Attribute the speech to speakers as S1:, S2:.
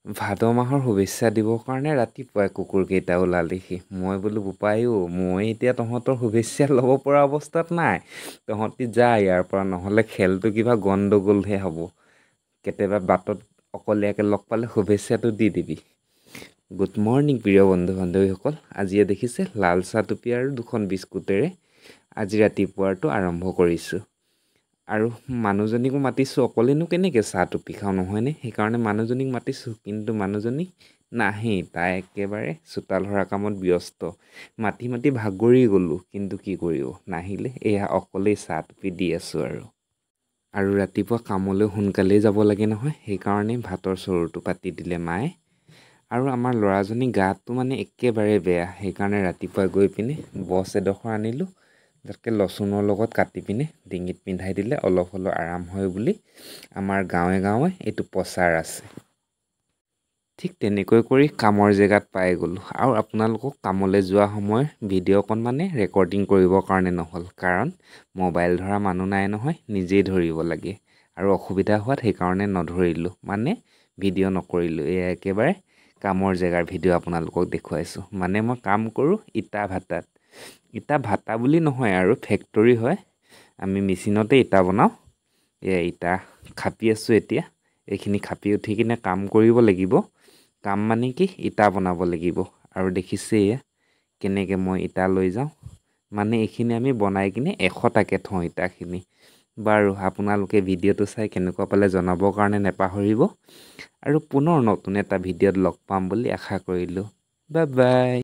S1: ভাদ মাহৰ শুভেচ্ছা দিবৰ কাৰণে ৰাতিপুৱাই কুকুৰকেইটা ওলালেহি। মই বোলো বোপাইও মই এতিয়া তহঁতৰ শুভেচ্ছা ল'ব পৰা অৱস্থাত নাই। তহঁতি যা ইয়াৰ পৰা, নহ'লে খেলটো কিবা গণ্ডগোলহে হ'ব। কেতিয়াবা বাটত অকলীয়াকৈ লগ পালে শুভেচ্ছাটো দি দিবি। গুড মৰ্ণিং প্ৰিয় বন্ধু বান্ধৱীসকল। আজিয়ে দেখিছে লাল চাহ টুপি আৰু 2খন বিস্কুটেৰে আজি ৰাতিপুৱাৰটো আৰম্ভ কৰিছোঁ। আৰু মানুহজনীকো মাতিছোঁ, অকলেনো কেনেকৈ চাহ টুপি খাওঁ নহয়নে? সেইকাৰণে মানুহজনীক মাতিছোঁ, কিন্তু মানুহজনী নাহেই। তাই একেবাৰে চোতাল সৰা কামত ব্যস্ত। মাতি মাতি ভাগৰি গ'লোঁ, কিন্তু কি কৰিব, নাহিলে। এয়া অকলেই চাহ টুপি দি আছোঁ আৰু ৰাতিপুৱা কামলৈ সোনকালেই যাব লাগে নহয়, সেইকাৰণে ভাতৰ চৰুটো পাতি দিলে মায়ে। আৰু আমাৰ ল'ৰাজনী গাটো মানে একেবাৰে বেয়া, সেইকাৰণে ৰাতিপুৱা গৈ পিনে বছ এডোখৰ আনিলোঁ। তাতকৈ লচুনৰ লগত কাটি পিনে ডিঙিত পিন্ধাই দিলে অলপ হ'লেও আৰাম হয় বুলি আমাৰ গাঁৱে গাঁৱে এইটো প্ৰচাৰ আছে। ঠিক তেনেকৈ কৰি কামৰ জেগাত পাই গ'লোঁ। আৰু আপোনালোকক কামলৈ যোৱা সময়ৰ ভিডিঅ' অকণমানে ৰেকৰ্ডিং কৰিবৰ কাৰণে নহ'ল, কাৰণ মোবাইল ধৰা মানুহ নাই নহয়, নিজেই ধৰিব লাগে। আৰু অসুবিধা হোৱাত সেইকাৰণে নধৰিলোঁ, মানে ভিডিঅ' নকৰিলোঁ। এয়া একেবাৰে কামৰ জেগাৰ ভিডিঅ' আপোনালোকক দেখুৱাইছোঁ। মানে মই কাম কৰোঁ ইটা ভাটাত। ইটা ভাটা বুলি নহয় আৰু, ফেক্টৰী হয়। আমি মেচিনতে ইটা বনাওঁ। এয়া ইটা খাপি আছোঁ এতিয়া। এইখিনি খাপি উঠি কিনে কাম কৰিব লাগিব। কাম মানে কি, ইটা বনাব লাগিব। আৰু দেখিছে এয়া কেনেকৈ মই ইটা লৈ যাওঁ। মানে এইখিনি আমি বনাই কিনে 100টাকৈ থওঁ ইটাখিনি। বাৰু আপোনালোকে ভিডিঅ'টো চাই কেনেকুৱা পালে জনাবৰ কাৰণে নেপাহৰিব। আৰু পুনৰ নতুন এটা ভিডিঅ'ত লগ পাম বুলি আশা কৰিলোঁ। Bye bye.